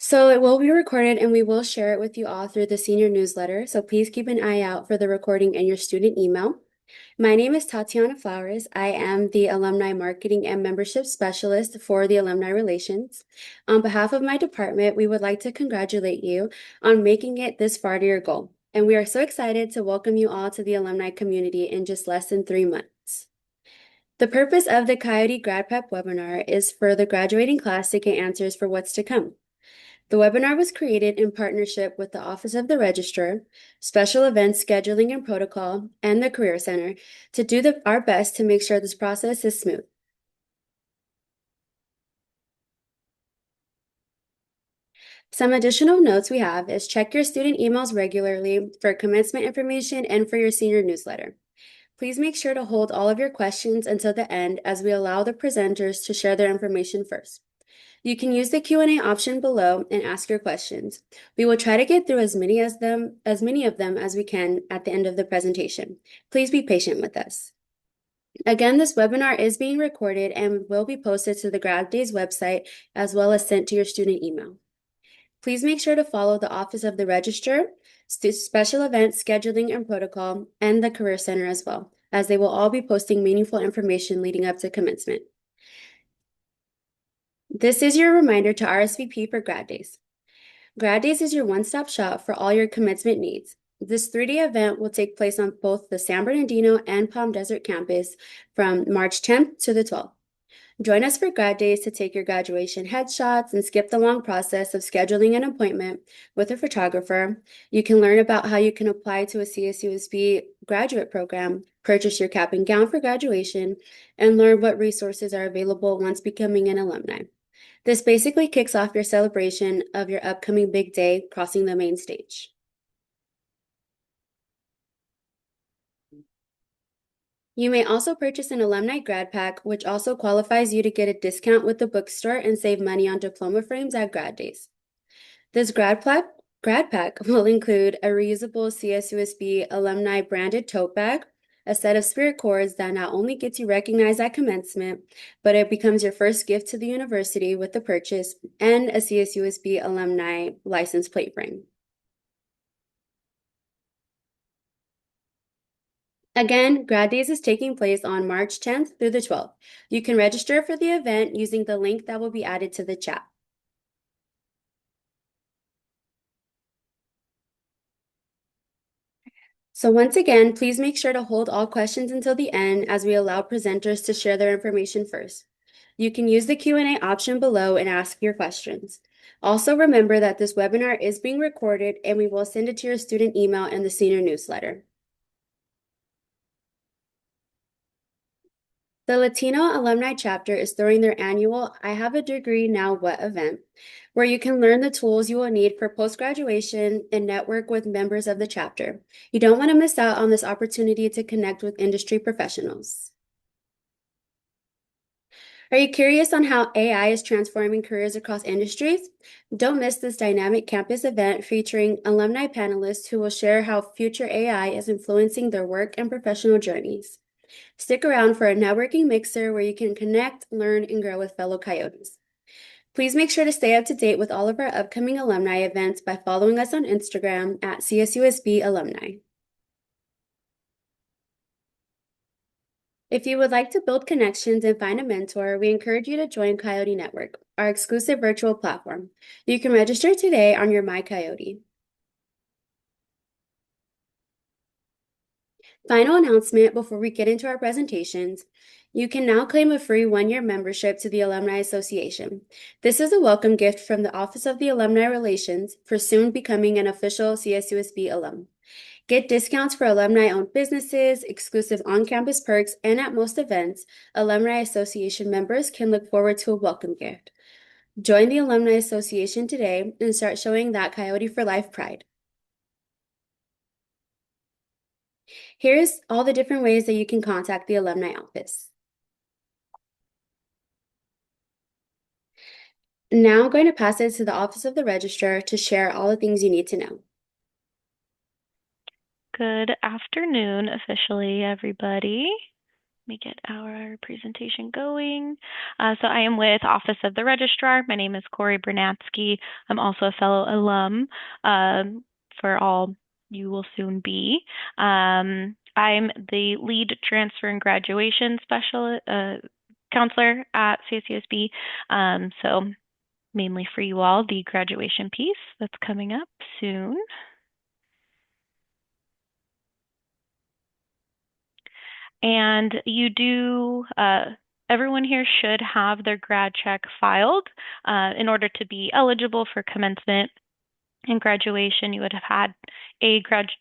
So it will be recorded and we will share it with you all through the senior newsletter. So please keep an eye out for the recording in your student email. My name is Tatiana Flowers. I am the Alumni Marketing and Membership Specialist for the Alumni Relations. On behalf of my department, we would like to congratulate you on making it this far to your goal. And we are so excited to welcome you all to the alumni community in just less than 3 months. The purpose of the Coyote Grad Prep webinar is for the graduating class to get answers for what's to come. The webinar was created in partnership with the Office of the Registrar, Special Events Scheduling and Protocol, and the Career Center to do our best to make sure this process is smooth. Some additional notes we have is check your student emails regularly for commencement information and for your senior newsletter. Please make sure to hold all of your questions until the end as we allow the presenters to share their information first. You can use the Q&A option below and ask your questions. We will try to get through as many of them as we can at the end of the presentation. Please be patient with us. Again, this webinar is being recorded and will be posted to the Grad Days website as well as sent to your student email. Please make sure to follow the Office of the Registrar, Special Events Scheduling and Protocol, and the Career Center as well, as they will all be posting meaningful information leading up to commencement. This is your reminder to RSVP for Grad Days. Grad Days is your one-stop shop for all your commencement needs. This 3-day event will take place on both the San Bernardino and Palm Desert campus from March 10th to the 12th. Join us for Grad Days to take your graduation headshots and skip the long process of scheduling an appointment with a photographer. You can learn about how you can apply to a CSUSB graduate program, purchase your cap and gown for graduation, and learn what resources are available once becoming an alumni. This basically kicks off your celebration of your upcoming big day, crossing the main stage. You may also purchase an alumni grad pack, which also qualifies you to get a discount with the bookstore and save money on diploma frames at Grad Days. This grad pack will include a reusable CSUSB alumni branded tote bag, a set of spirit cords that not only gets you recognized at commencement, but it becomes your first gift to the university with the purchase, and a CSUSB alumni license plate frame. Again, Grad Days is taking place on March 10th through the 12th. You can register for the event using the link that will be added to the chat. So once again, please make sure to hold all questions until the end as we allow presenters to share their information first. You can use the Q&A option below and ask your questions. Also remember that this webinar is being recorded and we will send it to your student email and the senior newsletter. The Latino Alumni Chapter is throwing their annual I Have a Degree Now What event, where you can learn the tools you will need for post-graduation and network with members of the chapter. You don't want to miss out on this opportunity to connect with industry professionals. Are you curious on how AI is transforming careers across industries? Don't miss this dynamic campus event featuring alumni panelists who will share how future AI is influencing their work and professional journeys. Stick around for a networking mixer where you can connect, learn, and grow with fellow Coyotes. Please make sure to stay up to date with all of our upcoming alumni events by following us on Instagram at CSUSB Alumni. If you would like to build connections and find a mentor, we encourage you to join Coyote Network, our exclusive virtual platform. You can register today on your My Coyote. Final announcement before we get into our presentations. You can now claim a free 1-year membership to the Alumni Association. This is a welcome gift from the Office of the Alumni Relations for soon becoming an official CSUSB alum. Get discounts for alumni-owned businesses, exclusive on-campus perks, and at most events, Alumni Association members can look forward to a welcome gift. Join the Alumni Association today and start showing that Coyote for Life pride. Here's all the different ways that you can contact the Alumni Office. Now I'm going to pass it to the Office of the Registrar to share all the things you need to know. Good afternoon, officially, everybody. Let me get our presentation going. So I am with Office of the Registrar. My name is Corey Bernatsky. I'm also a fellow alum for all you will soon be. I'm the lead transfer and graduation special counselor at CSUSB. So mainly for you all, the graduation piece that's coming up soon. And you do, everyone here should have their grad check filed in order to be eligible for commencement and graduation. You would have had a grad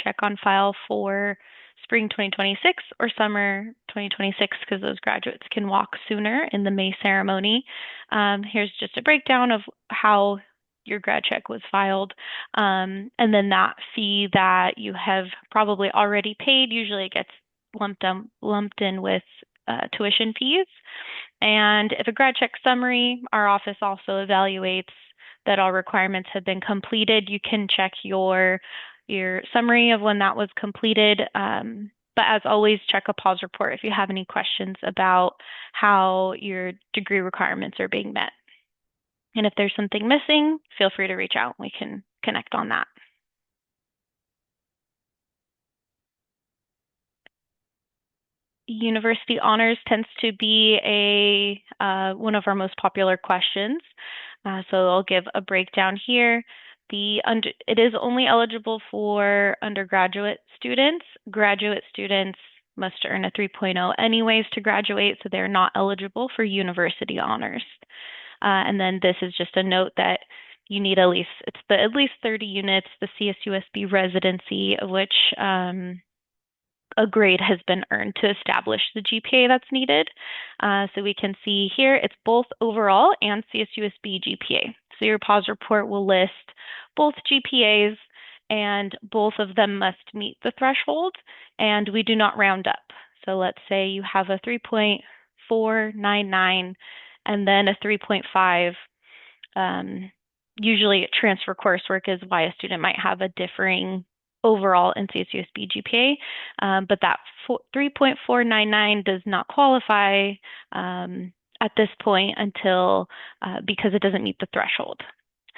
check on file for spring 2026 or summer 2026 because those graduates can walk sooner in the May ceremony. Here's just a breakdown of how your grad check was filed. And then that fee that you have probably already paid, usually it gets lumped in with tuition fees. And if a grad check summary, our office also evaluates that all requirements have been completed. You can check your summary of when that was completed. But as always, check a pause report if you have any questions about how your degree requirements are being met. And if there's something missing, feel free to reach out. We can connect on that. University honors tends to be one of our most popular questions. So I'll give a breakdown here. It is only eligible for undergraduate students. Graduate students must earn a 3.0 anyways to graduate, so they're not eligible for university honors. And then this is just a note that you need at least 30 units, the CSUSB residency, of which a grade has been earned to establish the GPA that's needed. So we can see here it's both overall and CSUSB GPA. So your pause report will list both GPAs and both of them must meet the threshold and we do not round up. So let's say you have a 3.499 and then a 3.5. Usually transfer coursework is why a student might have a differing overall in CSUSB GPA, but that 3.499 does not qualify at this point until because it doesn't meet the threshold.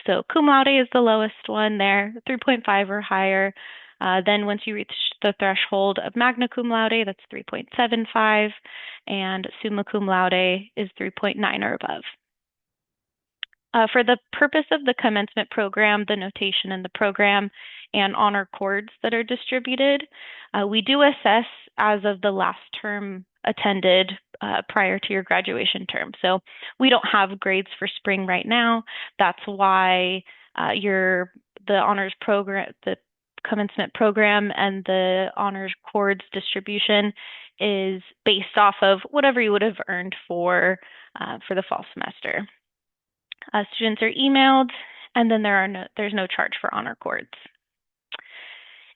So cum laude is the lowest one there, 3.5 or higher. Then once you reach the threshold of magna cum laude, that's 3.75, and summa cum laude is 3.9 or above. For the purpose of the commencement program, the notation in the program, and honor cords that are distributed, we do assess as of the last term attended prior to your graduation term. So we don't have grades for spring right now. That's why the honors program, the commencement program, and the honors cords distribution is based off of whatever you would have earned for the fall semester. Students are emailed, and then there's no charge for honor cords.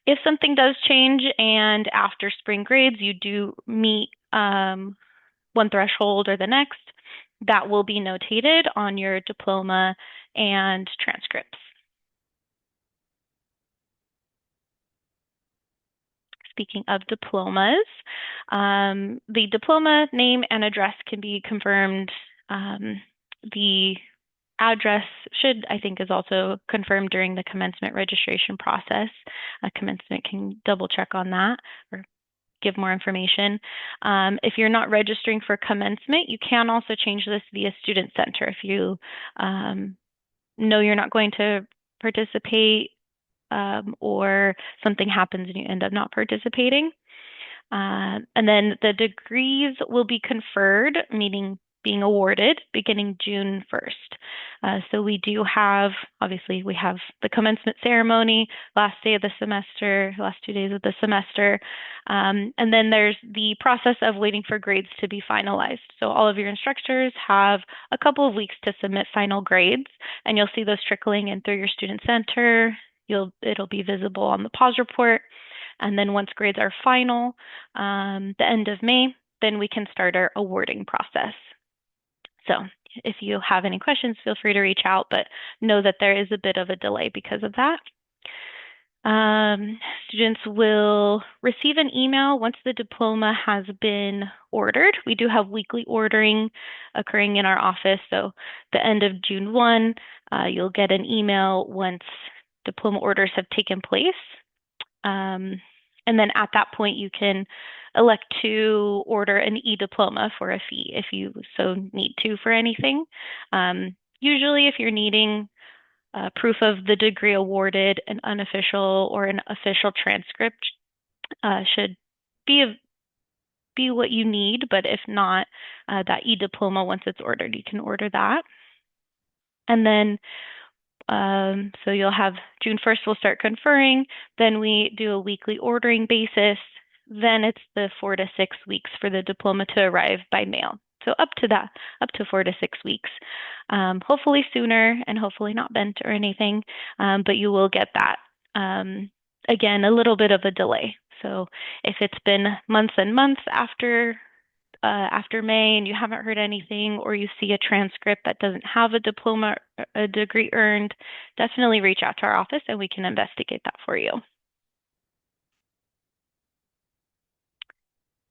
If something does change and after spring grades you do meet one threshold or the next, that will be notated on your diploma and transcripts. Speaking of diplomas, the diploma name and address can be confirmed. The address I think, is also confirmed during the commencement registration process. Commencement can double check on that or give more information. If you're not registering for commencement, you can also change this via Student Center. If you know you're not going to participate or something happens and you end up not participating. And then the degrees will be conferred, meaning being awarded, beginning June 1st. So we have the commencement ceremony, last day of the semester, last 2 days of the semester. And then there's the process of waiting for grades to be finalized. So all of your instructors have a couple of weeks to submit final grades, and you'll see those trickling in through your student center. It'll be visible on the pause report. And then once grades are final, the end of May, then we can start our awarding process. So if you have any questions, feel free to reach out, but know that there is a bit of a delay because of that. Students will receive an email once the diploma has been ordered. We do have weekly ordering occurring in our office. So the end of June 1, you'll get an email once diploma orders have taken place. Um, and then at that point, you can elect to order an e-diploma for a fee if you so need to for anything. Usually, if you're needing proof of the degree awarded, an unofficial or an official transcript should be be what you need. But if not, that e-diploma, once it's ordered, you can order that. And then so you'll have June 1st, we'll start conferring. Then we do a weekly ordering basis. Then it's the 4 to 6 weeks for the diploma to arrive by mail. So up to that, up to 4 to 6 weeks. Hopefully sooner and hopefully not bent or anything, but you will get that. Again, a little bit of a delay. So if it's been months and months after May and you haven't heard anything, or you see a transcript that doesn't have a diploma, a degree earned, definitely reach out to our office and we can investigate that for you.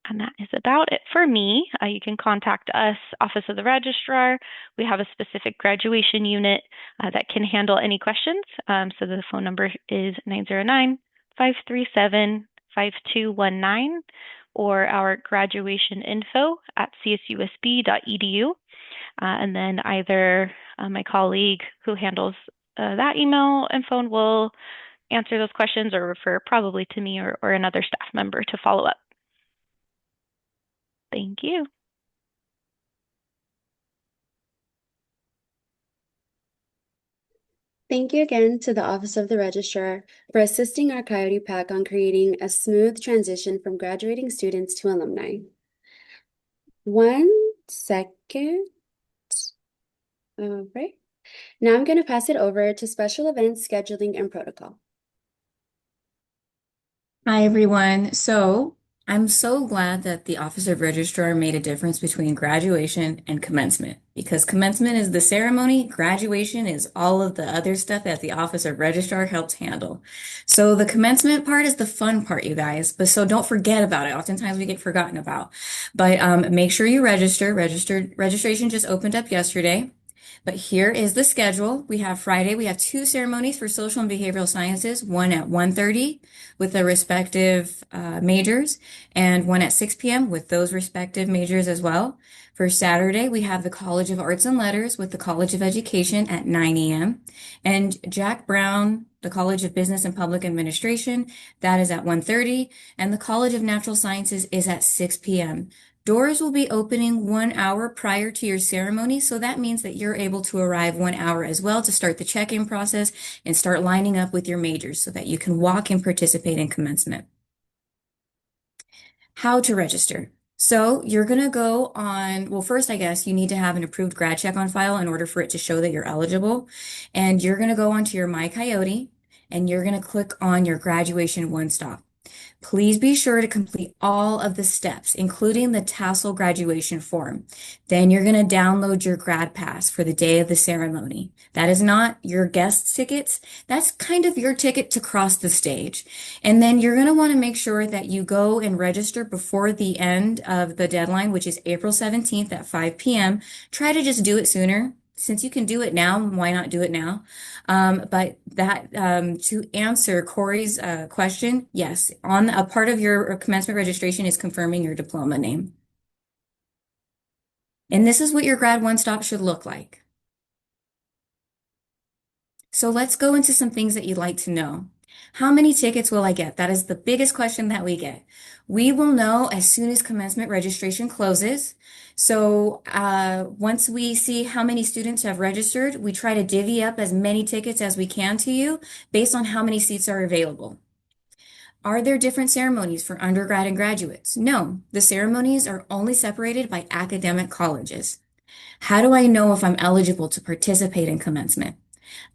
And that is about it for me. You can contact us, Office of the Registrar. We have a specific graduation unit that can handle any questions. So the phone number is 909-537-5219, or our graduation info at csusb.edu. And then either my colleague who handles that email and phone will answer those questions or refer probably to me or another staff member to follow up. Thank you. Thank you again to the Office of the Registrar for assisting our Coyote Pack on creating a smooth transition from graduating students to alumni. 1 second. All right. Now I'm going to pass it over to special events scheduling and protocol. Hi, everyone. I'm so glad that the Office of Registrar made a difference between graduation and commencement, because commencement is the ceremony, graduation is all of the other stuff that the Office of Registrar helps handle. So the commencement part is the fun part, you guys, but so don't forget about it. Oftentimes we get forgotten about. But make sure you register. Registration just opened up yesterday. But here is the schedule. We have Friday, we have two ceremonies for social and behavioral sciences, one at 1:30 with the respective majors, and one at 6 p.m. with those respective majors as well. For Saturday, we have the College of Arts and Letters with the College of Education at 9 a.m. And Jack Brown, the College of Business and Public Administration, that is at 1:30, and the College of Natural Sciences is at 6 p.m. Doors will be opening 1 hour prior to your ceremony, so that means that you're able to arrive 1 hour as well to start the check-in process and start lining up with your majors so that you can walk and participate in commencement. How to register. So you're going to go on, well, first, I guess you need to have an approved grad check on file in order for it to show that you're eligible. And you're going to go onto your My Coyote and you're going to click on your graduation one stop. Please be sure to complete all of the steps, including the tassel graduation form. Then you're going to download your grad pass for the day of the ceremony. That is not your guest tickets. That's kind of your ticket to cross the stage. And then you're going to want to make sure that you go and register before the end of the deadline, which is April 17th at 5 p.m. Try to just do it sooner. Since you can do it now, why not do it now? But that to answer Corey's question, yes, on a part of your commencement registration is confirming your diploma name. And this is what your grad one stop should look like. So let's go into some things that you'd like to know. How many tickets will I get? That is the biggest question that we get. We will know as soon as commencement registration closes. So once we see how many students have registered, we try to divvy up as many tickets as we can to you based on how many seats are available. Are there different ceremonies for undergrad and graduates? No, the ceremonies are only separated by academic colleges. How do I know if I'm eligible to participate in commencement?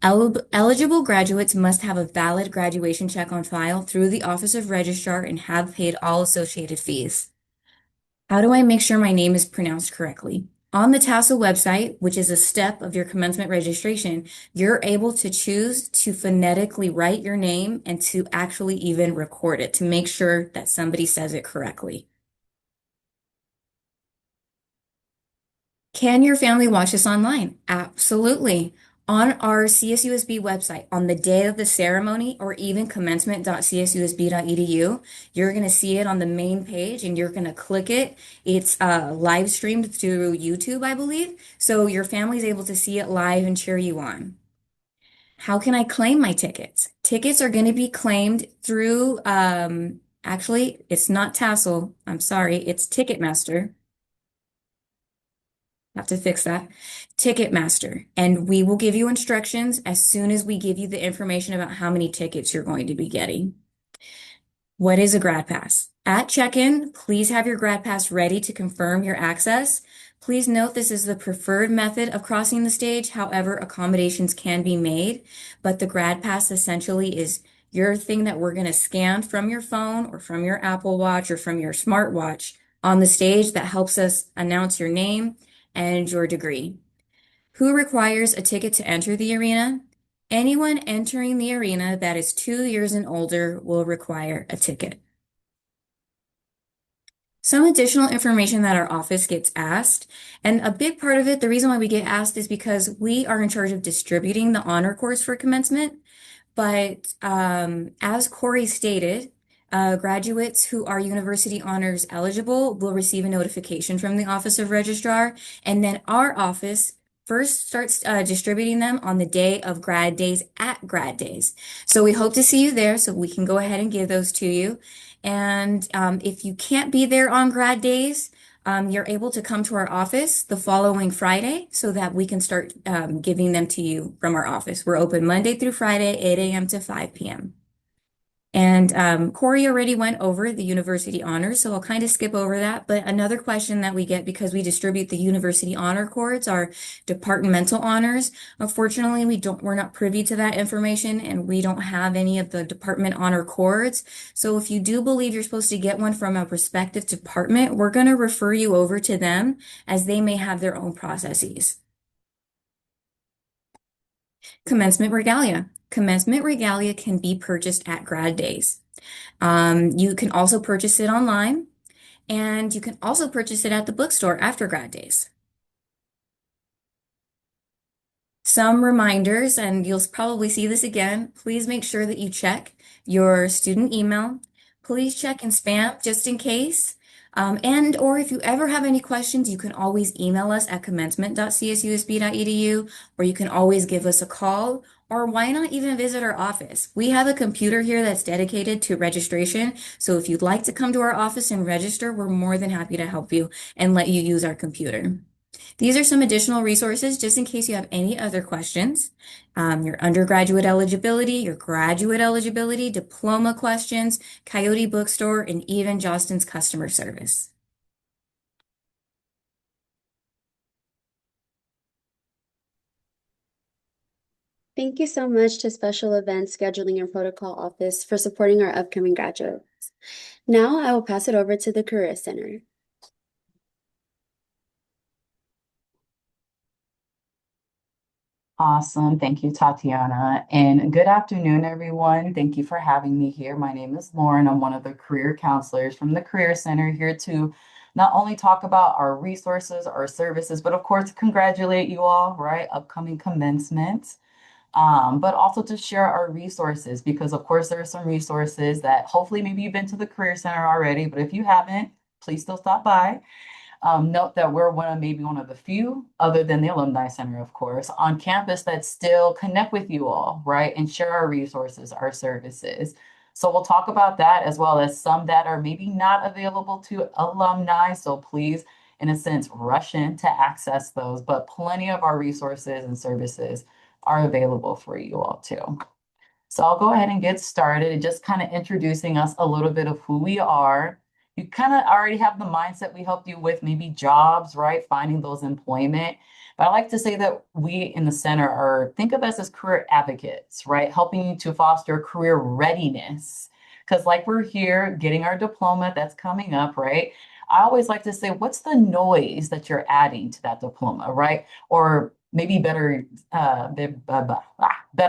Eligible graduates must have a valid graduation check on file through the Office of Registrar and have paid all associated fees. How do I make sure my name is pronounced correctly? On the TASL website, which is a step of your commencement registration, you're able to choose to phonetically write your name and to actually even record it to make sure that somebody says it correctly. Can your family watch this online? Absolutely. On our CSUSB website, on the day of the ceremony, or even commencement.csusb.edu, you're going to see it on the main page and you're going to click it. It's live streamed through YouTube, I believe. So your family's able to see it live and cheer you on. How can I claim my tickets? Tickets are going to be claimed through, actually, it's not Tassel. I'm sorry, it's Ticketmaster. Have to fix that. Ticketmaster. And we will give you instructions as soon as we give you the information about how many tickets you're going to be getting. What is a grad pass? At check-in, please have your grad pass ready to confirm your access. Please note this is the preferred method of crossing the stage. However, accommodations can be made, but the grad pass essentially is your thing that we're going to scan from your phone or from your Apple Watch or from your smartwatch on the stage that helps us announce your name and your degree. Who requires a ticket to enter the arena? Anyone entering the arena that is 2 years and older will require a ticket. Some additional information that our office gets asked, and a big part of it, the reason why we get asked is because we are in charge of distributing the honor course for commencement. But as Corey stated, graduates who are university honors eligible will receive a notification from the Office of Registrar, and then our office first starts distributing them on the day of grad days at grad days. So we hope to see you there so we can go ahead and give those to you. And if you can't be there on grad days, you're able to come to our office the following Friday so that we can start giving them to you from our office. We're open Monday through Friday, 8 a.m. to 5 p.m. And Corey already went over the university honors, so I'll kind of skip over that. But another question that we get because we distribute the university honor cords are departmental honors. Unfortunately, we're not privy to that information and we don't have any of the department honor cords. So if you do believe you're supposed to get one from a respective department, we're going to refer you over to them as they may have their own processes. Commencement regalia. Commencement regalia can be purchased at grad days. You can also purchase it online, and you can also purchase it at the bookstore after grad days. Some reminders, and you'll probably see this again. Please make sure that you check your student email. Please check in spam just in case. And or if you ever have any questions, you can always email us at commencement.csusb.edu, or you can always give us a call, or why not even visit our office? We have a computer here that's dedicated to registration. So if you'd like to come to our office and register, we're more than happy to help you and let you use our computer. These are some additional resources just in case you have any other questions. Your undergraduate eligibility, your graduate eligibility, diploma questions, Coyote Bookstore, and even Jostens customer service. Thank you so much to Special Events Scheduling and Protocol Office for supporting our upcoming graduates. Now I will pass it over to the Career Center. Awesome. Thank you, Tatiana. And good afternoon, everyone. Thank you for having me here. My name is Lauren. I'm one of the career counselors from the Career Center here to not only talk about our resources, our services, but of course, congratulate you all, right? Upcoming commencement. But also to share our resources because, of course, there are some resources that hopefully maybe you've been to the Career Center already, but if you haven't, please still stop by. Note that we're maybe one of the few, other than the Alumni Center, of course, on campus that still connect with you all, right? And share our resources, our services. So we'll talk about that as well as some that are maybe not available to alumni. So please, in a sense, rush in to access those. But plenty of our resources and services are available for you all too. So I'll go ahead and get started and just kind of introducing us a little bit of who we are. You kind of already have the mindset we helped you with, maybe jobs, right? Finding those employment. But I like to say that we in the center think of us as career advocates, right? Helping you to foster career readiness. Because like we're here getting our diploma that's coming up, right? I always like to say, what's the noise that you're adding to that diploma, right? Or maybe better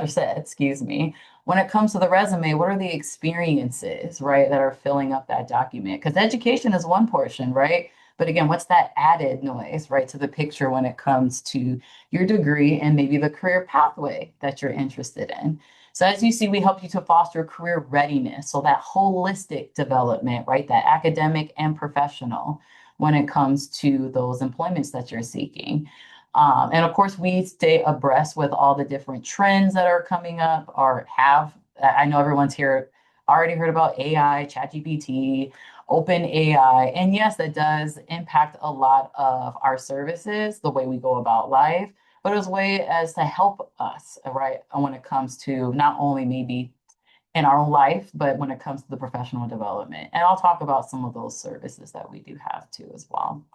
said, excuse me, when it comes to the resume, what are the experiences, right, that are filling up that document? Because education is one portion, right? But again, what's that added noise, right, to the picture when it comes to your degree and maybe the career pathway that you're interested in? So as you see, we help you to foster career readiness. So that holistic development, right? That academic and professional when it comes to those employments that you're seeking. And of course, we stay abreast with all the different trends that are coming up or have. I know everyone's here already heard about AI, ChatGPT, Open AI. And yes, that does impact a lot of our services, the way we go about life, but as a way as to help us, right? When it comes to not only maybe in our own life, but when it comes to the professional development. And I'll talk about some of those services that we do have too as well.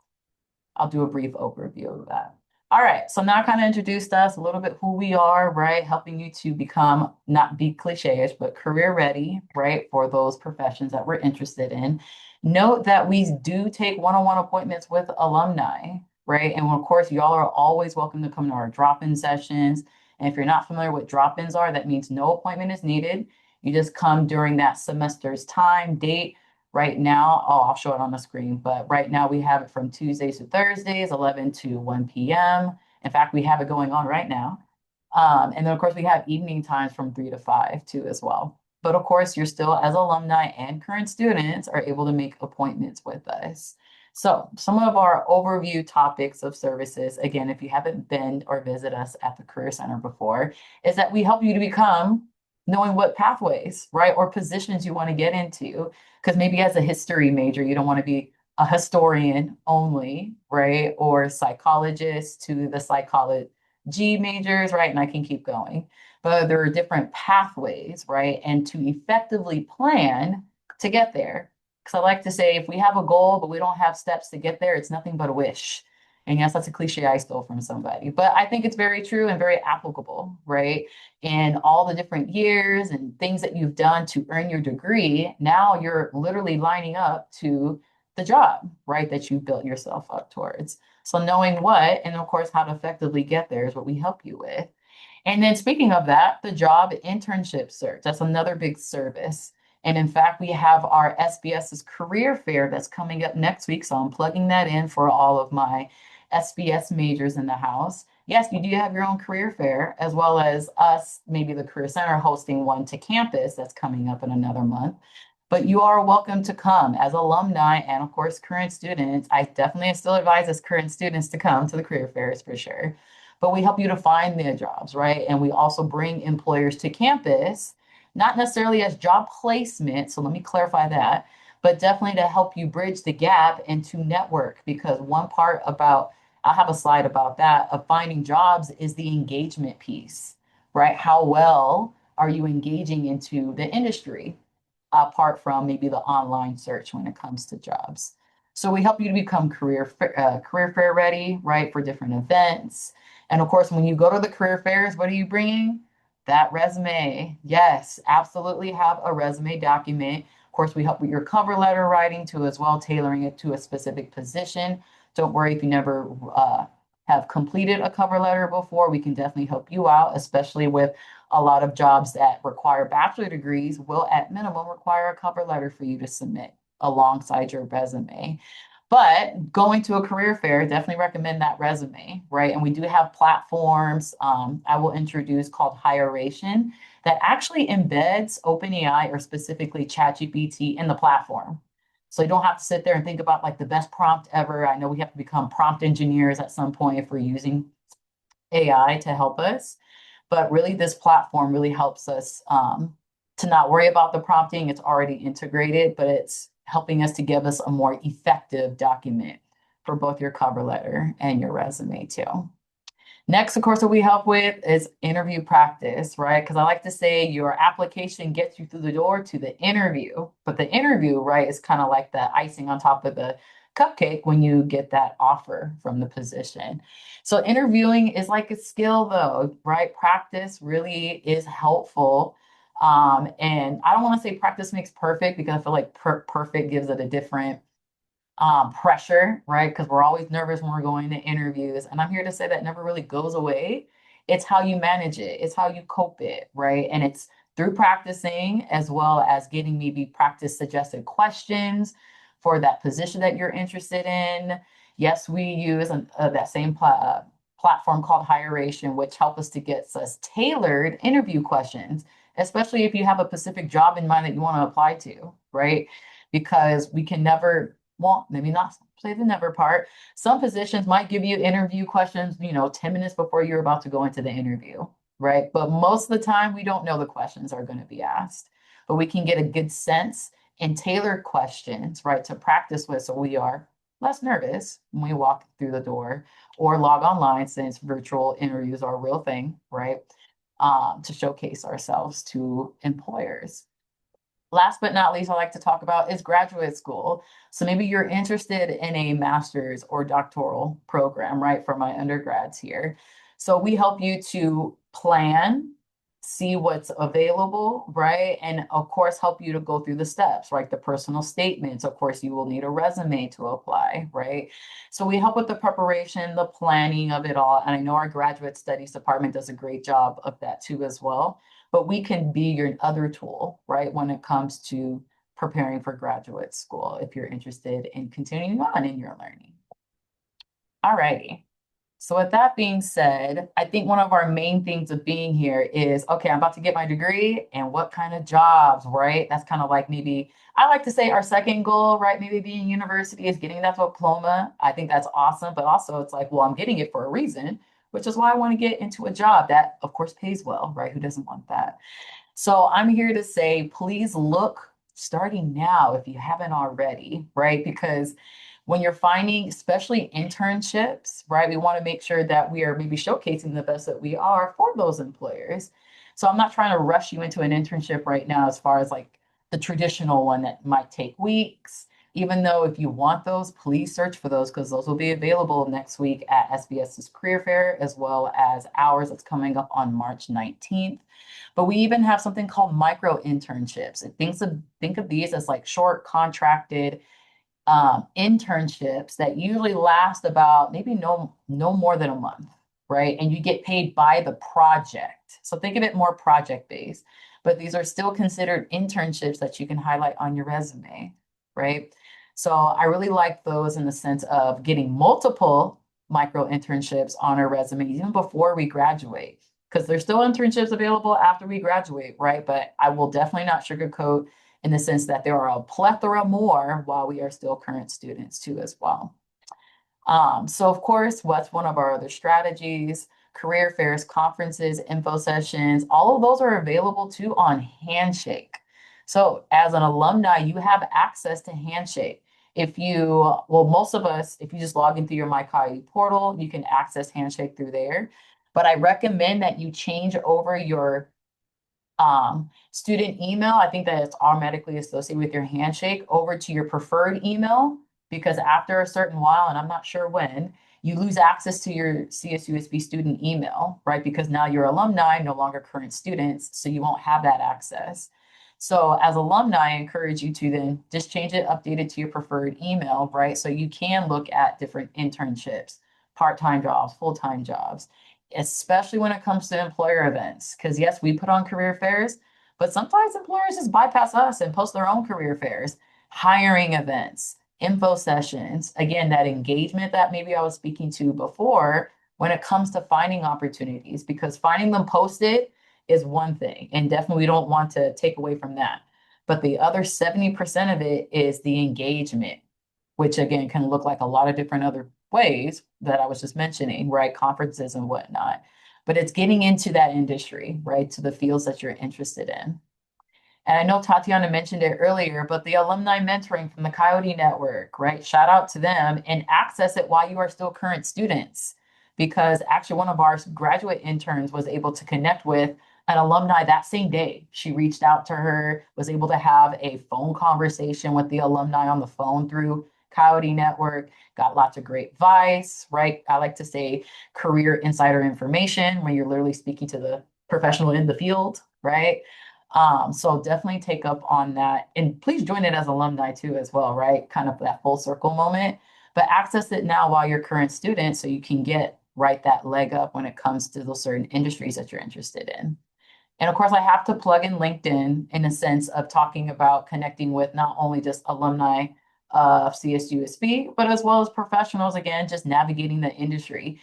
I'll do a brief overview of that. All right, so now I kind of introduced us a little bit who we are, right? Helping you to become, not be cliche-ish, but career ready, right? For those professions that we're interested in. Note that we do take one-on-one appointments with alumni, right? And of course, y'all are always welcome to come to our drop-in sessions. And if you're not familiar with drop-ins are, that means no appointment is needed. You just come during that semester's time, date. Right now, oh, I'll show it on the screen, but right now we have it from Tuesdays to Thursdays, 11 to 1 p.m. In fact, we have it going on right now. And then, of course, we have evening times from 3 to 5 too as well. But of course, you're still, as alumni and current students, are able to make appointments with us. So some of our overview topics of services, again, if you haven't been or visit us at the Career Center before, is that we help you to become knowing what pathways, right, or positions you want to get into. Because maybe as a history major, you don't want to be a historian only, right? Or psychologist to the psychology majors, right? And I can keep going. But there are different pathways, right? And to effectively plan to get there. Because I like to say, if we have a goal, but we don't have steps to get there, it's nothing but a wish. And yes, that's a cliche I stole from somebody, but I think it's very true and very applicable, right? And all the different years and things that you've done to earn your degree, now you're literally lining up to the job, right, that you built yourself up towards. So knowing what, and of course, how to effectively get there is what we help you with. And then speaking of that, the job internship search, that's another big service. And in fact, we have our SBS's career fair that's coming up next week. So I'm plugging that in for all of my SBS majors in the house. Yes, you do have your own career fair, as well as us, maybe the Career Center hosting one to campus that's coming up in another month. But you are welcome to come as alumni and, of course, current students. I definitely still advise us current students to come to the career fairs for sure. But we help you to find their jobs, right? And we also bring employers to campus, not necessarily as job placement. So let me clarify that, but definitely to help you bridge the gap and to network. Because one part about, I'll have a slide about that, of finding jobs is the engagement piece, right? How well are you engaging into the industry? Apart from maybe the online search when it comes to jobs. So we help you to become career fair ready, right, for different events. And of course, when you go to the career fairs, what are you bringing? That resume. Yes, absolutely have a resume document. Of course, we help with your cover letter writing too, as well, tailoring it to a specific position. Don't worry if you never have completed a cover letter before, we can definitely help you out, especially with a lot of jobs that require bachelor degrees will at minimum require a cover letter for you to submit alongside your resume. But going to a career fair, definitely recommend that resume, right? And we do have platforms I will introduce called Hiration that actually embeds OpenAI or specifically ChatGPT in the platform. So you don't have to sit there and think about like the best prompt ever. I know we have to become prompt engineers at some point if we're using AI to help us. But really, this platform really helps us to not worry about the prompting. It's already integrated, but it's helping us to give us a more effective document for both your cover letter and your resume too. Next, of course, what we help with is interview practice, right? Because I like to say your application gets you through the door to the interview, but the interview, right, is kind of like the icing on top of the cupcake when you get that offer from the position. So interviewing is like a skill though, right? Practice really is helpful. And I don't want to say practice makes perfect because I feel like perfect gives it a different pressure, right? Because we're always nervous when we're going to interviews. And I'm here to say that never really goes away. It's how you manage it, it's how you cope it, right? And it's through practicing as well as getting maybe practice suggested questions for that position that you're interested in. Yes, we use that same platform called Hiration, which help us to get us tailored interview questions, especially if you have a specific job in mind that you want to apply to, right? Because we can never, well, maybe not say the never part. Some positions might give you interview questions, 10 minutes before you're about to go into the interview, right? But most of the time, we don't know the questions are going to be asked, but we can get a good sense and tailor questions, right, to practice with so we are less nervous when we walk through the door or log online since virtual interviews are a real thing, right? To showcase ourselves to employers. Last but not least, I like to talk about is graduate school. So maybe you're interested in a master's or doctoral program, right, for my undergrads here. So we help you to plan, see what's available, right? And of course, help you to go through the steps, right? The personal statements. Of course, you will need a resume to apply, right? So we help with the preparation, the planning of it all. And I know our graduate studies department does a great job of that too as well, but we can be your other tool, right, when it comes to preparing for graduate school if you're interested in continuing on in your learning. All righty. So with that being said, I think one of our main things of being here is, okay, I'm about to get my degree and what kind of jobs, right? That's kind of like maybe, I like to say our second goal, right? Maybe being university is getting that diploma. I think that's awesome. But also it's like, well, I'm getting it for a reason, which is why I want to get into a job that of course pays well, right? Who doesn't want that? So I'm here to say, please look starting now if you haven't already, right? Because when you're finding, especially internships, right, we want to make sure that we are maybe showcasing the best that we are for those employers. So I'm not trying to rush you into an internship right now as far as like the traditional one that might take weeks. Even though if you want those, please search for those because those will be available next week at SBS's Career Fair, as well as ours that's coming up on March 19th. But we even have something called micro internships. And think of these as like short contracted internships that usually last about maybe no more than a month, right? And you get paid by the project. So think of it more project based, but these are still considered internships that you can highlight on your resume, right? So I really like those in the sense of getting multiple micro internships on our resume even before we graduate, because there's still internships available after we graduate, right? But I will definitely not sugarcoat in the sense that there are a plethora more while we are still current students too as well. So of course, what's one of our other strategies? Career fairs, conferences, info sessions, all of those are available too on Handshake. So as an alumni, you have access to Handshake. If you, well, most of us, if you just log into your My Coyote portal, you can access Handshake through there. But I recommend that you change over your student email. I think that it's automatically associated with your Handshake over to your preferred email, because after a certain while, and I'm not sure when, you lose access to your CSUSB student email, right? Because now you're alumni, no longer current students, so you won't have that access. So as alumni, I encourage you to then just change it, update it to your preferred email, right? So you can look at different internships, part-time jobs, full-time jobs, especially when it comes to employer events. Because yes, we put on career fairs, but sometimes employers just bypass us and post their own career fairs, hiring events, info sessions. Again, that engagement that maybe I was speaking to before when it comes to finding opportunities, because finding them posted is one thing, and definitely we don't want to take away from that. But the other 70% of it is the engagement, which again can look like a lot of different other ways that I was just mentioning, right? Conferences and whatnot. But it's getting into that industry, right? To the fields that you're interested in. And I know Tatiana mentioned it earlier, but the alumni mentoring from the Coyote Network, right? Shout out to them and access it while you are still current students. Because actually, one of our graduate interns was able to connect with an alumni that same day. She reached out to her, was able to have a phone conversation with the alumni on the phone through Coyote Network, got lots of great advice, right? I like to say career insider information when you're literally speaking to the professional in the field, right? So definitely take up on that. And please join it as alumni too as well, right? Kind of that full circle moment. But access it now while you're a current student so you can get right that leg up when it comes to those certain industries that you're interested in. And of course, I have to plug in LinkedIn in a sense of talking about connecting with not only just alumni of CSUSB, but as well as professionals, again, just navigating the industry.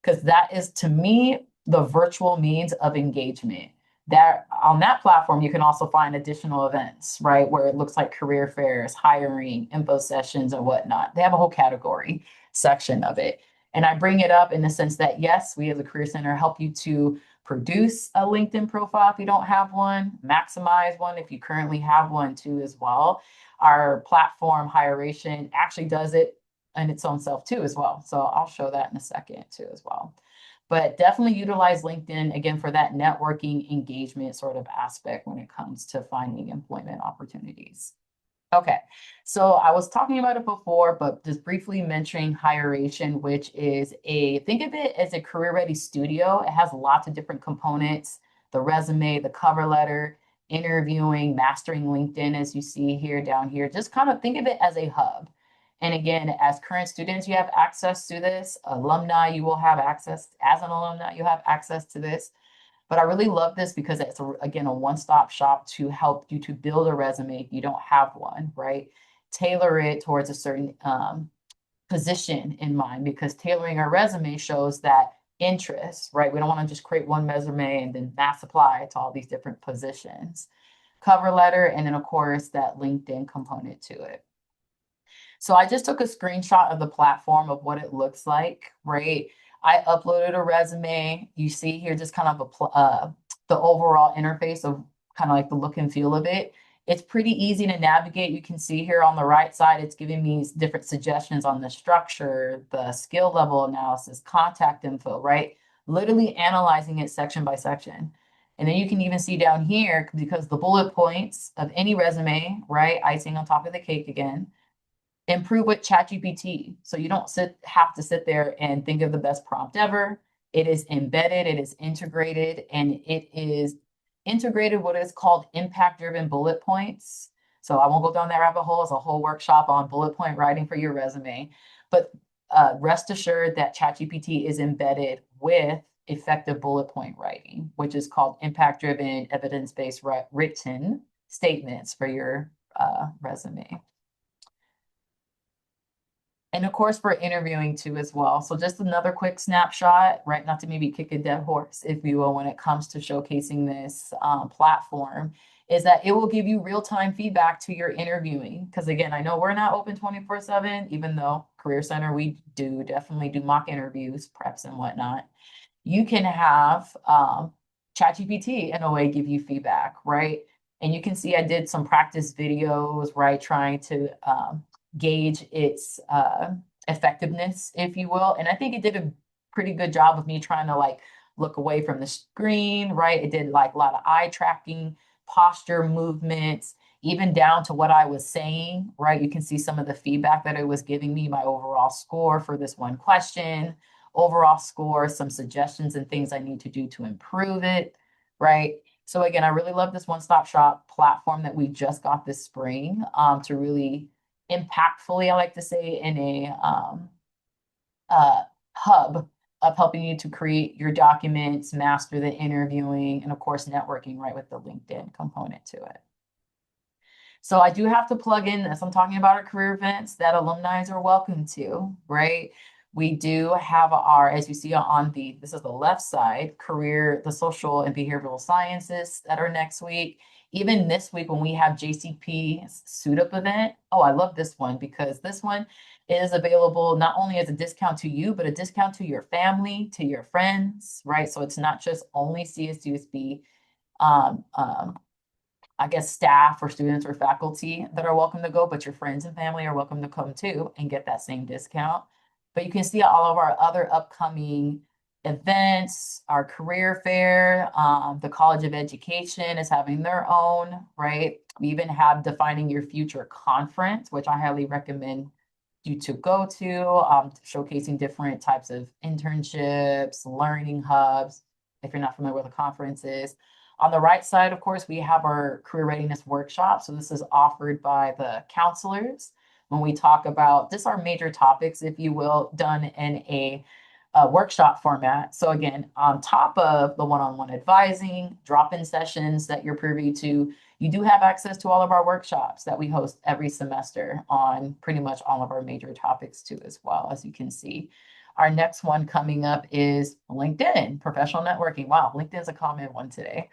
Because that is, to me, the virtual means of engagement. That on that platform, you can also find additional events, right? Where it looks like career fairs, hiring, info sessions, and whatnot. They have a whole category section of it. And I bring it up in the sense that, yes, we as a Career Center help you to produce a LinkedIn profile if you don't have one, maximize one if you currently have one too as well. Our platform, Hiration, actually does it in its own self too as well. So I'll show that in a second too as well. But definitely utilize LinkedIn again for that networking engagement sort of aspect when it comes to finding employment opportunities. Okay, so I was talking about it before, but just briefly mentioning Hiration, which is think of it as a career-ready studio. It has lots of different components, the resume, the cover letter, interviewing, mastering LinkedIn, as you see here, down here. Just kind of think of it as a hub. And again, as current students, you have access to this. Alumni, you will have access. As an alumni, you have access to this. But I really love this because it's, again, a one-stop shop to help you to build a resume if you don't have one, right? Tailor it towards a certain position in mind, because tailoring our resume shows that interest, right? We don't want to just create one resume and then mass apply to all these different positions. Cover letter, and then of course that LinkedIn component to it. So I just took a screenshot of the platform of what it looks like, right? I uploaded a resume. You see here just kind of the overall interface of kind of like the look and feel of it. It's pretty easy to navigate. You can see here on the right side, it's giving me different suggestions on the structure, the skill level analysis, contact info, right? Literally analyzing it section by section. And then you can even see down here, because the bullet points of any resume, right? Icing on top of the cake again, improve with ChatGPT. So you don't have to sit there and think of the best prompt ever. It is embedded, it is integrated, and it is integrated what is called impact-driven bullet points. So I won't go down that rabbit hole. It's a whole workshop on bullet point writing for your resume. But rest assured that ChatGPT is embedded with effective bullet point writing, which is called impact-driven, evidence-based written statements for your resume. And of course, we're interviewing too as well. So just another quick snapshot, right? Not to maybe kick a dead horse, if you will, when it comes to showcasing this platform, is that it will give you real-time feedback to your interviewing. Because again, I know we're not open 24/7, even though Career Center, we definitely do mock interviews, preps and whatnot. You can have ChatGPT in a way give you feedback, right? And you can see I did some practice videos, right? Trying to gauge its effectiveness, if you will. And I think it did a pretty good job of me trying to like look away from the screen, right? It did like a lot of eye tracking, posture movements, even down to what I was saying, right? You can see some of the feedback that it was giving me, my overall score for this one question, overall score, some suggestions and things I need to do to improve it, right? So again, I really love this one-stop shop platform that we just got this spring to really impactfully, I like to say, in a hub of helping you to create your documents, master the interviewing, and of course, networking, right, with the LinkedIn component to it. So I do have to plug in, as I'm talking about our career events, that alumni are welcome to, right? We do have our, as you see on this is the left side, the social and behavioral sciences that are next week. Even this week when we have JCP suit up event. Oh, I love this one because this one is available not only as a discount to you, but a discount to your family, to your friends, right? So it's not just only CSUSB I guess staff or students or faculty that are welcome to go, but your friends and family are welcome to come too and get that same discount. But you can see all of our other upcoming events, our career fair, the College of Education is having their own, right? We even have Defining Your Future conference, which I highly recommend you to go to, showcasing different types of internships, learning hubs, if you're not familiar with a conference is. On the right side, of course, we have our career readiness workshop. So this is offered by the counselors when we talk about just our major topics, if you will, done in a workshop format. So again, on top of the one-on-one advising, drop-in sessions that you're privy to, you do have access to all of our workshops that we host every semester on pretty much all of our major topics too, as well, as you can see. Our next one coming up is LinkedIn, professional networking. Wow, LinkedIn's a common one today.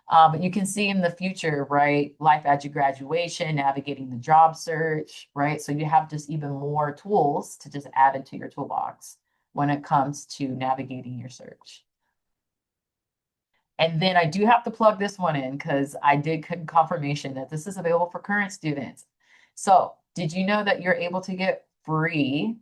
But you can see in the future, right, life after graduation, navigating the job search, right? So you have just even more tools to just add into your toolbox when it comes to navigating your search. And then I do have to plug this one in because I did get confirmation that this is available for current students. So did you know that you're able to get three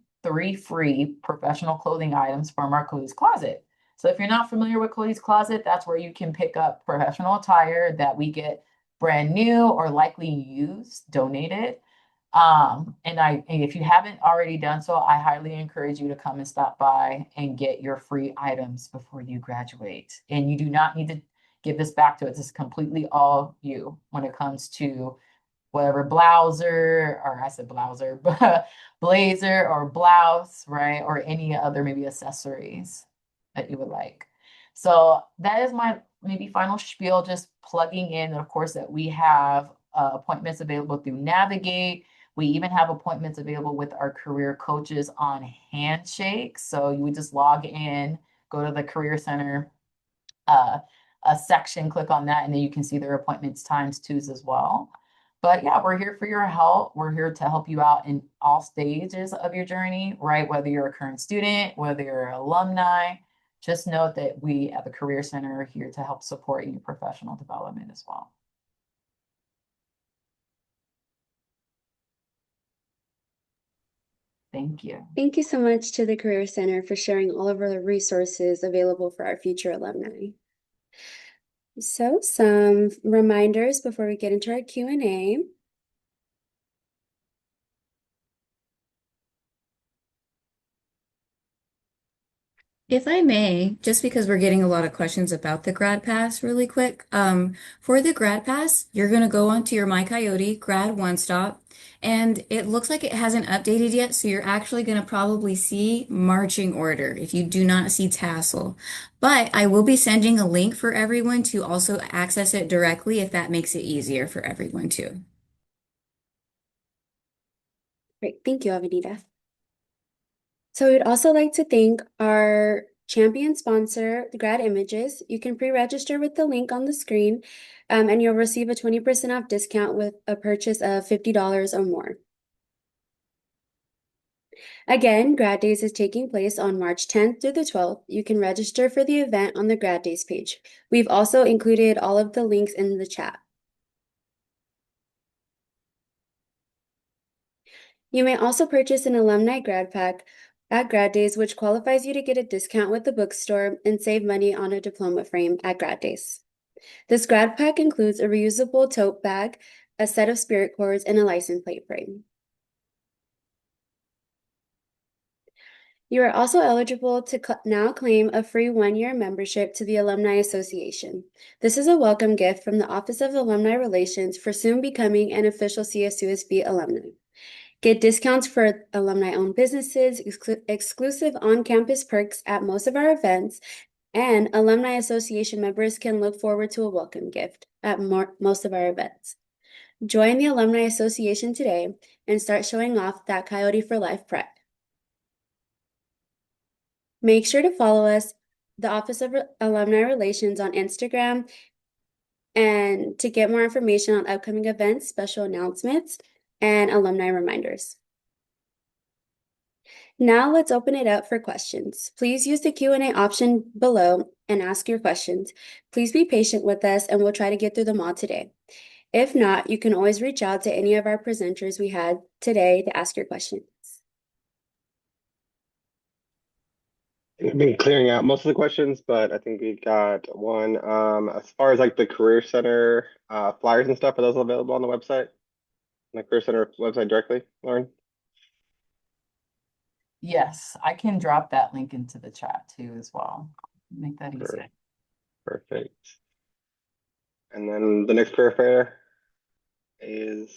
free professional clothing items from our Coyotes Closet? So if you're not familiar with Coyotes Closet, that's where you can pick up professional attire that we get brand new or likely used, donated. And if you haven't already done so, I highly encourage you to come and stop by and get your free items before you graduate. And you do not need to give this back to us. It's completely all you when it comes to whatever blouser, or I said blouser, but blazer or blouse, right? Or any other maybe accessories that you would like. So that is my maybe final spiel, just plugging in, of course, that we have appointments available through Navigate. We even have appointments available with our career coaches on Handshake. So you would just log in, go to the Career Center a section, click on that, and then you can see their appointments times twos as well. But yeah, we're here for your help. We're here to help you out in all stages of your journey, right? Whether you're a current student, whether you're an alumni, just note that we at the Career Center are here to help support your professional development as well. Thank you. Thank you so much to the Career Center for sharing all of our resources available for our future alumni. So some reminders before we get into our Q&A. If I may, just because we're getting a lot of questions about the Grad Pass really quick, for the Grad Pass, you're going to go onto your My Coyote Grad One Stop, and it looks like it hasn't updated yet, so you're actually going to probably see marching order if you do not see tassel. But I will be sending a link for everyone to also access it directly if that makes it easier for everyone too. Great, thank you, Avenida. So we'd also like to thank our champion sponsor, the Grad Images. You can pre-register with the link on the screen, and you'll receive a 20% off discount with a purchase of $50 or more. Again, Grad Days is taking place on March 10th through the 12th. You can register for the event on the Grad Days page. We've also included all of the links in the chat. You may also purchase an alumni grad pack at Grad Days, which qualifies you to get a discount with the bookstore and save money on a diploma frame at Grad Days. This grad pack includes a reusable tote bag, a set of spirit cords, and a license plate frame. You are also eligible to now claim a free one-year membership to the Alumni Association. This is a welcome gift from the Office of Alumni Relations for soon becoming an official CSUSB alumni. Get discounts for alumni-owned businesses, exclusive on-campus perks at most of our events, and Alumni Association members can look forward to a welcome gift at most of our events. Join the Alumni Association today and start showing off that Coyote for Life pride. Make sure to follow us, the Office of Alumni Relations, on Instagram, and to get more information on upcoming events, special announcements, and alumni reminders. Now let's open it up for questions. Please use the Q&A option below and ask your questions. Please be patient with us and we'll try to get through them all today. If not, you can always reach out to any of our presenters we had today to ask your questions. I've been clearing out most of the questions, but I think we got one. As far as like the Career Center flyers and stuff, are those available on the website? On the Career Center website directly, Lauren? Yes, I can drop that link into the chat too as well. Make that easy. Perfect. And then the next career fair is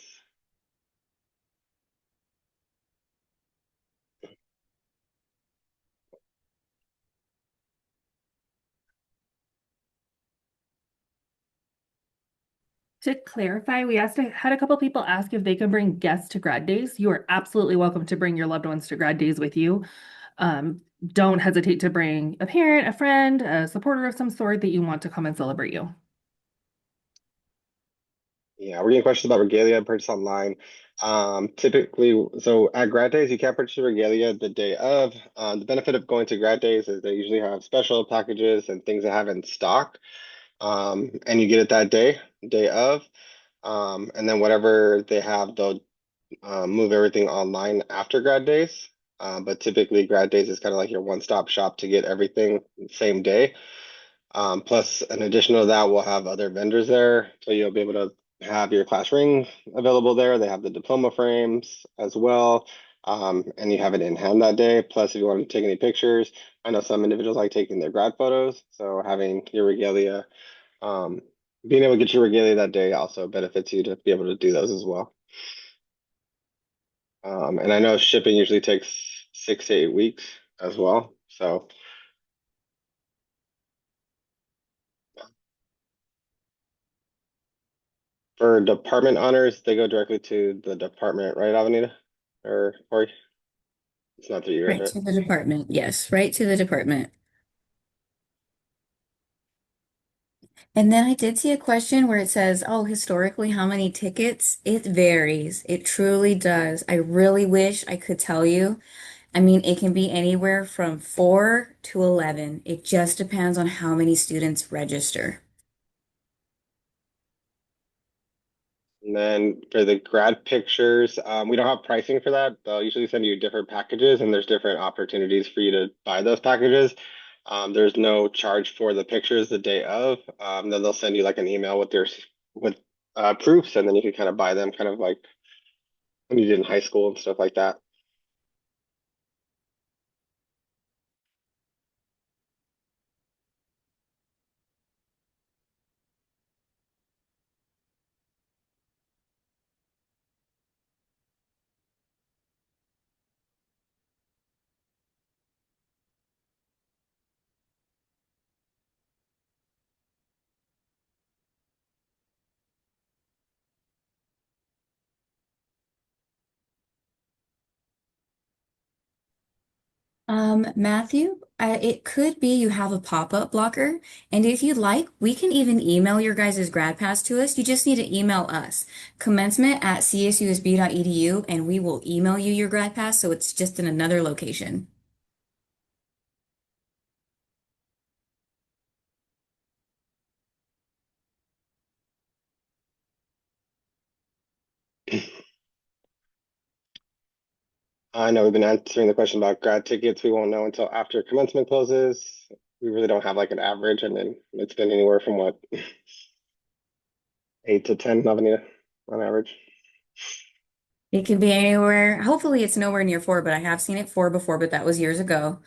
To clarify, had a couple people ask if they could bring guests to grad days. You are absolutely welcome to bring your loved ones to grad days with you. Don't hesitate to bring a parent, a friend, a supporter of some sort that you want to come and celebrate you. Yeah, we're getting questions about regalia purchase online. Typically, so at grad days, you can't purchase regalia the day of. The benefit of going to grad days is they usually have special packages and things they have in stock. And you get it that day of. And then whatever they have, they'll move everything online after grad days. But typically, grad days is kind of like your one-stop shop to get everything same day. Plus, in addition to that, we'll have other vendors there, so you'll be able to have your class ring available there. They have the diploma frames as well, and you have it in hand that day. Plus, if you want to take any pictures, I know some individuals like taking their grad photos, so having your regalia, um, being able to get your regalia that day also benefits you to be able to do those as well. And I know shipping usually takes 6 to 8 weeks as well, so. For department honors, they go directly to the department, right, Avenida? Or Corey? It's not through you guys, Right right? to the department. Yes, right to the department. And then I did see a question where it says, oh, historically, how many tickets? It varies. It truly does. I really wish I could tell you. I mean, it can be anywhere from 4 to 11. It just depends on how many students register. And then for the grad pictures, we don't have pricing for that. They'll usually send you different packages, and there's different opportunities for you to buy those packages. There's no charge for the pictures the day of. Then they'll send you like an email with with proofs, and then you can kind of buy them, kind of like when you did in high school and stuff like that. Matthew, it could be you have a pop-up blocker, and if you'd like, we can even email your guys' grad pass to us. You just need to email us, commencement@csusb.edu, and we will email you your grad pass, so it's just in another location. I know we've been answering the question about grad tickets. We won't know until after commencement closes. We really don't have like an average. I mean, it's been anywhere from what, 8 to 10, Avenida, on average. It can be anywhere. Hopefully, it's nowhere near 4, but I have seen it 4 before, but that was years ago.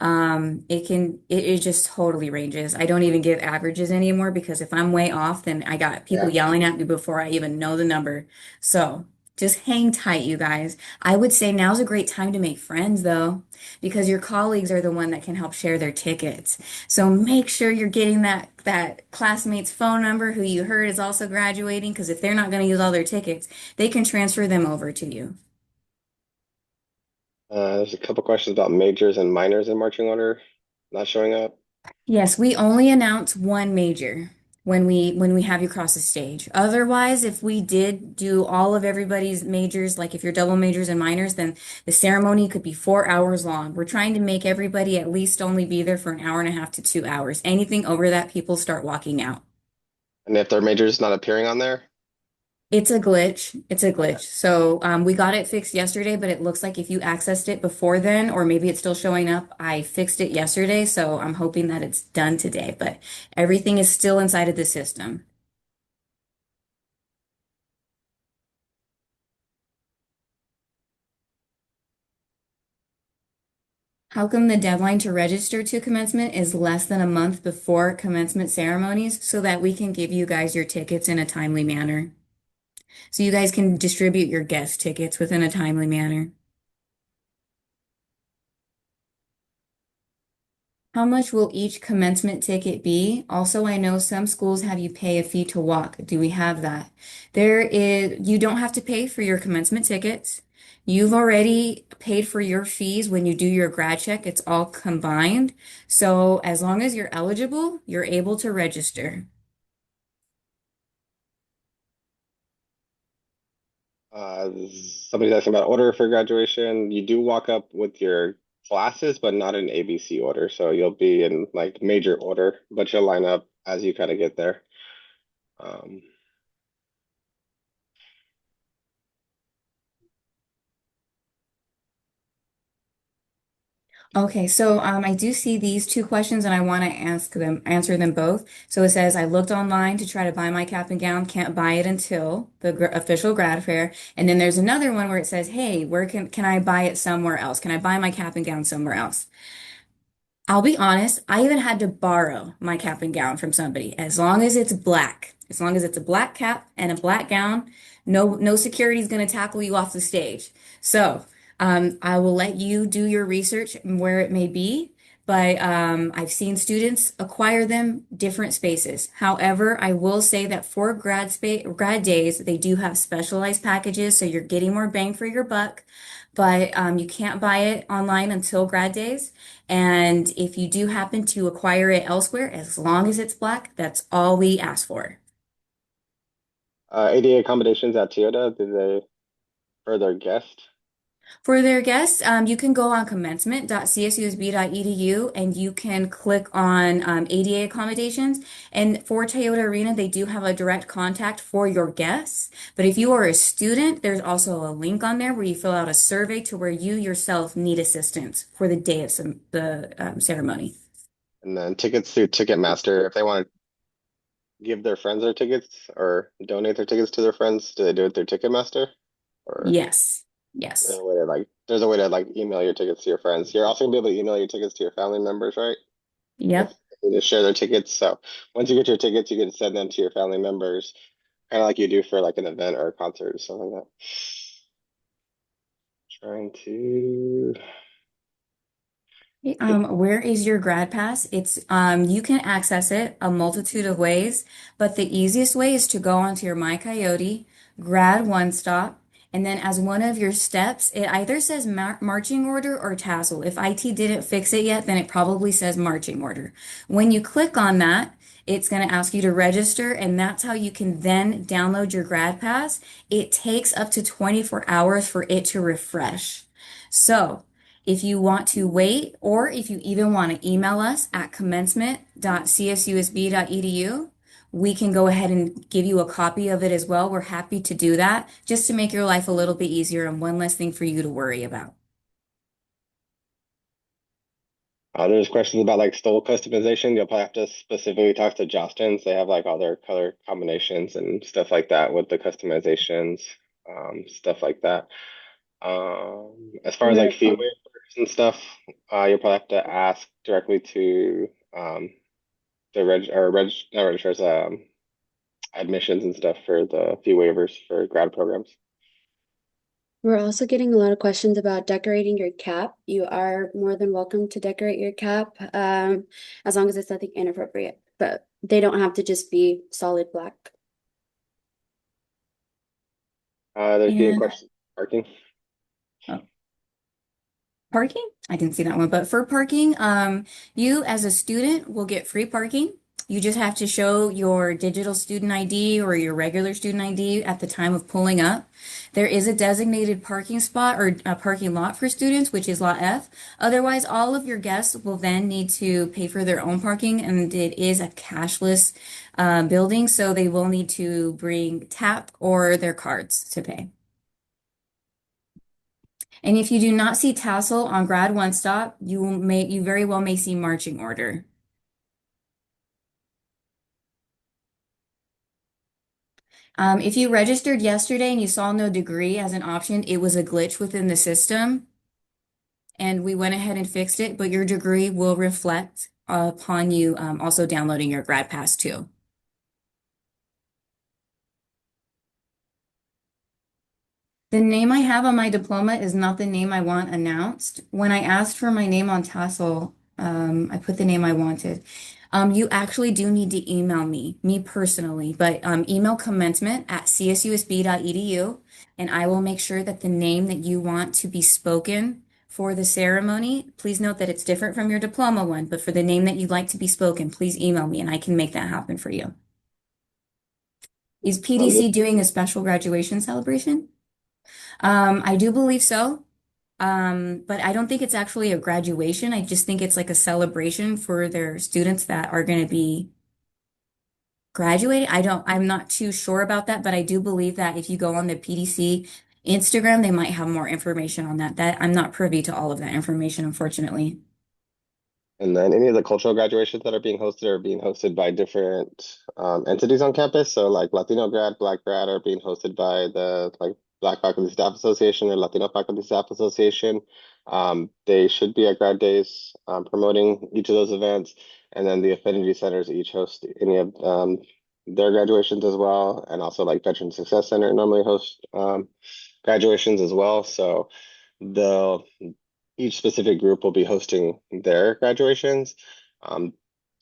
It just totally ranges. I don't even give averages anymore because if I'm way off, then I got people Yeah. yelling at me before I even know the number. So just hang tight, you guys. I would say now's a great time to make friends, though, because your colleagues are the one that can help share their tickets. So make sure you're getting that classmate's phone number who you heard is also graduating, because if they're not going to use all their tickets, they can transfer them over to you. There's a couple questions about majors and minors in marching order not showing up. Yes, we only announce one major when we have you cross the stage. Otherwise, if we did do all of everybody's majors, like if you're double majors and minors, then the ceremony could be 4 hours long. We're trying to make everybody at least only be there for an hour and a half to 2 hours. Anything over that, people start walking out. And if their major's not appearing on there, It's a glitch. It's a okay. glitch. So we got it fixed yesterday, but it looks like if you accessed it before then, or maybe it's still showing up, I fixed it yesterday. So I'm hoping that it's done today, but everything is still inside of the system. How come the deadline to register to commencement is less than a month before commencement ceremonies so that we can give you guys your tickets in a timely manner? So you guys can distribute your guest tickets within a timely manner. How much will each commencement ticket be? Also, I know some schools have you pay a fee to walk. Do we have that? You don't have to pay for your commencement tickets. You've already paid for your fees when you do your grad check. It's all combined. So as long as you're eligible, you're able to register. Uh, Somebody's asking about order for graduation. You do walk up with your classes, but not in ABC order. So you'll be in like major order, but you'll line up as you kind of get there. Um, Okay, so I do see these two questions and I want to answer them both. So it says, I looked online to try to buy my cap and gown, can't buy it until the official grad fair. And then there's another one where it says, hey, where can I buy it somewhere else? Can I buy my cap and gown somewhere else? I'll be honest, I even had to borrow my cap and gown from somebody, as long as it's black. As long as it's a black cap and a black gown, no security is going to tackle you off the stage. So, I will let you do your research where it may be, but I've seen students acquire them different spaces. However, I will say that for grad days, they do have specialized packages, so you're getting more bang for your buck. But you can't buy it online until grad days. And if you do happen to acquire it elsewhere, as long as it's black, that's all we ask for. ADA accommodations at Toyota, do they for their guest? For their guests, you can go on commencement.csusb.edu and you can click on ADA accommodations. And for Toyota Arena, they do have a direct contact for your guests. But if you are a student, there's also a link on there where you fill out a survey to where you yourself need assistance for the day of the ceremony. And then tickets through Ticketmaster. If they want to give their friends their tickets or donate their tickets to their friends, do they do it through Ticketmaster? Or Yes. Yes. there's a way to like email your tickets to your friends. You're also gonna be able to email your tickets to your family members, right? If Yep. they just share their tickets. So once you get your tickets, you can send them to your family members, kind of like you do for like an event or a concert or something like that. Trying to Where is your grad pass? You can access it a multitude of ways, but the easiest way is to go onto your My Coyote, Grad One Stop, and then as one of your steps, it either says marching order or tassel. If IT didn't fix it yet, then it probably says marching order. When you click on that, it's going to ask you to register, and that's how you can then download your grad pass. It takes up to 24 hours for it to refresh. So, if you want to wait, or if you even want to email us at commencement.csusb.edu, we can go ahead and give you a copy of it as well. We're happy to do that just to make your life a little bit easier and one less thing for you to worry about. there's questions about like stole customization. You'll probably have to specifically talk to Jostens. They have like all their color combinations and stuff like that with the customizations, stuff like that. As far as like fee Wonderful. waivers and stuff, you'll probably have to ask directly to the not registrars, admissions and stuff for the fee waivers for grad programs. We're also getting a lot of questions about decorating your cap. You are more than welcome to decorate your cap, as long as it's nothing inappropriate, but they don't have to just be solid black. There's being And questions parking. oh, parking? I didn't see that one, but for parking, you as a student will get free parking. You just have to show your digital student ID or your regular student ID at the time of pulling up. There is a designated parking spot or a parking lot for students, which is Lot F. Otherwise, all of your guests will then need to pay for their own parking, and it is a cashless building, so they will need to bring tap or their cards to pay. And if you do not see tassel on grad one stop, you very well may see marching order. If you registered yesterday and you saw no degree as an option, it was a glitch within the system. and we went ahead and fixed it, but your degree will reflect upon you also downloading your grad pass too. The name I have on my diploma is not the name I want announced. When I asked for my name on Tassel, I put the name I wanted. You actually do need to email me personally, but email commencement@csusb.edu, and I will make sure that the name that you want to be spoken for the ceremony, please note that it's different from your diploma one, but for the name that you'd like to be spoken, please email me and I can make that happen for you. Is Sounds good. PDC doing a special graduation celebration? I do believe so. But I don't think it's actually a graduation. I just think it's like a celebration for their students that are going to be graduating. I'm not too sure about that, but I do believe that if you go on the PDC Instagram, they might have more information on that. That I'm not privy to all of that information, unfortunately. And then any of the cultural graduations that are being hosted by different entities on campus. So like Latino grad, Black grad are being hosted by the like Black Faculty Staff Association or Latino Faculty Staff Association. They should be at grad days promoting each of those events. And then the affinity centers each host any of their graduations as well. And also like Veteran Success Center normally hosts graduations as well. So the each specific group will be hosting their graduations. Um,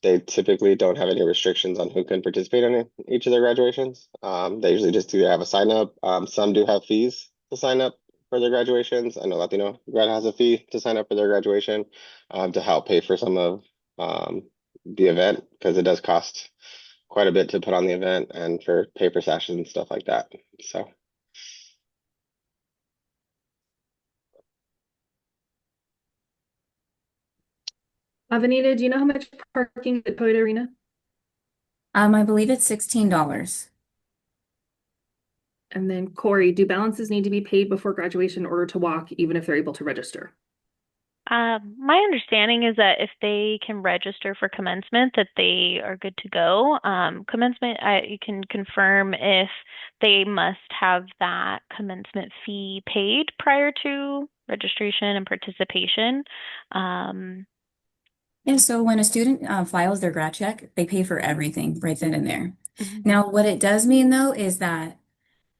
they typically don't have any restrictions on who can participate in each of their graduations. They usually just do have a sign up. Some do have fees to sign up for their graduations. I know Latino Grad has a fee to sign up for their graduation to help pay for some of the event because it does cost quite a bit to put on the event and for paper sessions and stuff like that. So. Avenida, do you know how much parking at Coyote Arena? I believe it's $16. And then Corey, do balances need to be paid before graduation in order to walk, even if they're able to register? My understanding is that if they can register for commencement, that they are good to go. Commencement, you can confirm if they must have that commencement fee paid prior to registration and participation. Um, And so when a student files their grad check, they pay for everything right then and there. mhm. Now, what it does mean though is that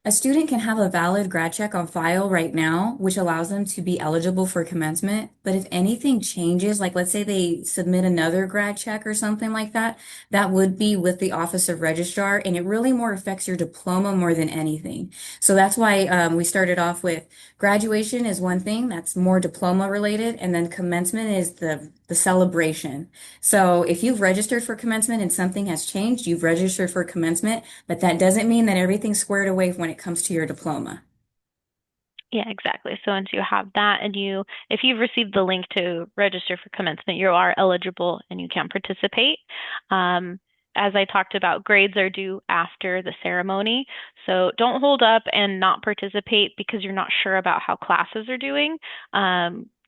a student can have a valid grad check on file right now, which allows them to be eligible for commencement. But if anything changes, like let's say they submit another grad check or something like that, that would be with the Office of Registrar, and it really more affects your diploma more than anything. So that's why we started off with graduation is one thing that's more diploma related, and then commencement is the celebration. So if you've registered for commencement and something has changed, you've registered for commencement, but that doesn't mean that everything's squared away when it comes to your diploma. Yeah, exactly. So once you have that and if you've received the link to register for commencement, you are eligible and you can participate. Um, as I talked about, grades are due after the ceremony. So don't hold up and not participate because you're not sure about how classes are doing.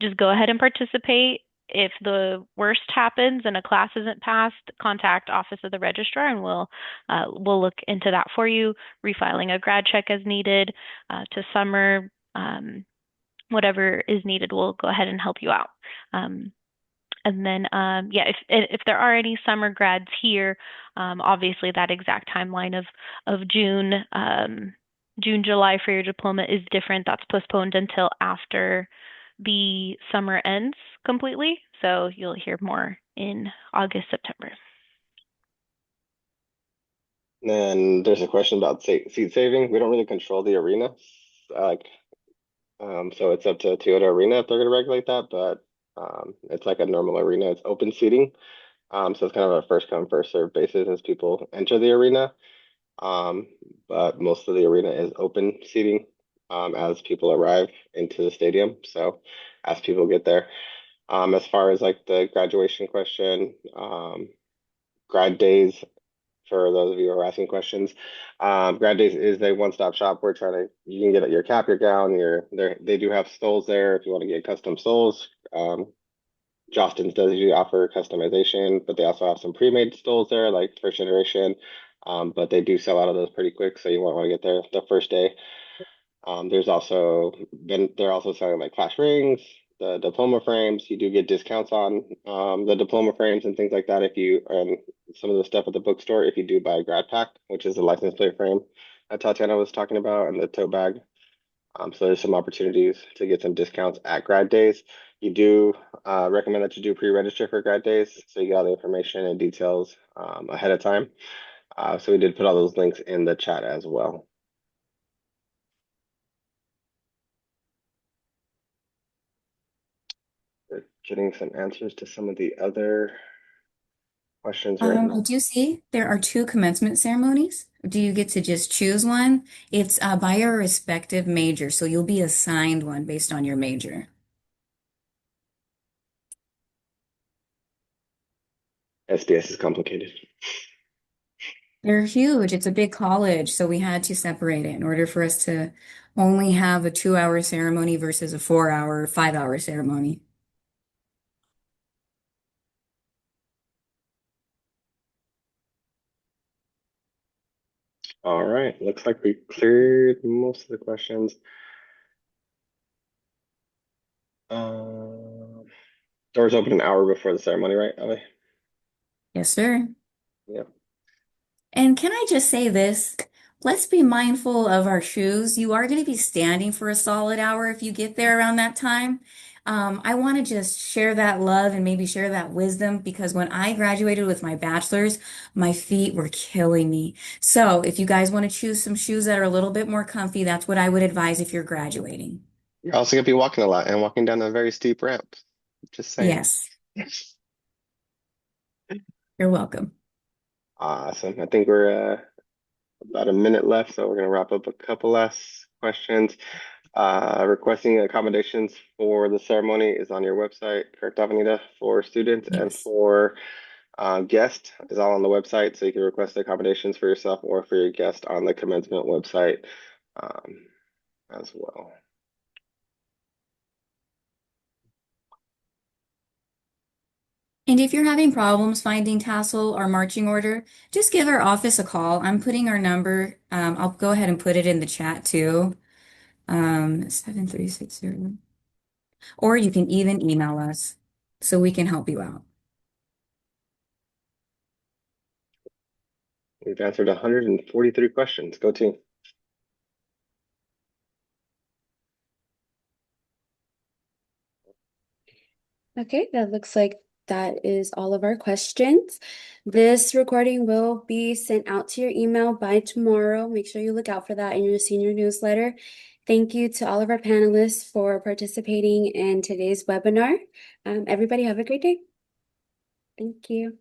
Just go ahead and participate. If the worst happens and a class isn't passed, contact Office of the Registrar and we'll look into that for you, refiling a grad check as needed to summer whatever is needed, we'll go ahead and help you out. And then, yeah, if there are any summer grads here, obviously that exact timeline of June, July for your diploma is different. That's postponed until after the summer ends completely. So you'll hear more in August, September. Then there's a question about seat saving. We don't really control the arena. Like, so it's up to Toyota Arena if they're going to regulate that, but it's like a normal arena. It's open seating. So it's kind of a first come, first served basis as people enter the arena. Um, but most of the arena is open seating as people arrive into the stadium. So as people get there. As far as like the graduation question, grad days, for those of you who are asking questions. Grad Days is a one-stop shop. You can get your cap, your gown, they do have stoles there if you want to get custom stoles. Jostens does usually offer customization, but they also have some pre-made stoles there, like first generation. But they do sell out of those pretty quick, so you won't want to get there the first day. They're also selling like class rings, the diploma frames. You do get discounts on the diploma frames and things like that if you some of the stuff at the bookstore if you do buy a grad pack, which is the license plate frame that Tatiana was talking about, and the tote bag. So there's some opportunities to get some discounts at grad days. You do recommend that you do pre-register for grad days, so you get all the information and details ahead of time. So we did put all those links in the chat as well. We're getting some answers to some of the other questions right I now. do see there are two commencement ceremonies. Do you get to just choose one? It's by your respective major, so you'll be assigned one based on your major. SBS is complicated. They're huge. It's a big college, so we had to separate it in order for us to only have a 2-hour ceremony versus a 4-hour, 5-hour ceremony. All right, looks like we cleared most of the questions. Doors open an hour before the ceremony, right, Ellie? Yes, sir. Yeah. And can I just say this? Let's be mindful of our shoes. You are going to be standing for a solid hour if you get there around that time. I want to just share that love and maybe share that wisdom because when I graduated with my bachelor's, my feet were killing me. So if you guys want to choose some shoes that are a little bit more comfy, that's what I would advise if you're graduating. You're also gonna be walking a lot and walking down a very steep ramp. Just saying. Yes, you're welcome. Awesome. I think we're about a minute left, so we're gonna wrap up a couple last questions. Requesting accommodations for the ceremony is on your website, correct, Avenida, for students and Yes. for guest is all on the website, so you can request accommodations for yourself or for your guest on the commencement website as well. And if you're having problems finding tassel or marching order, just give our office a call. I'm putting our number. I'll go ahead and put it in the chat too. 7360. Or you can even email us so we can help you out. We've answered 143 questions. Go team. Okay, that looks like that is all of our questions. This recording will be sent out to your email by tomorrow. Make sure you look out for that in your senior newsletter. Thank you to all of our panelists for participating in today's webinar. Everybody have a great day. Thank you.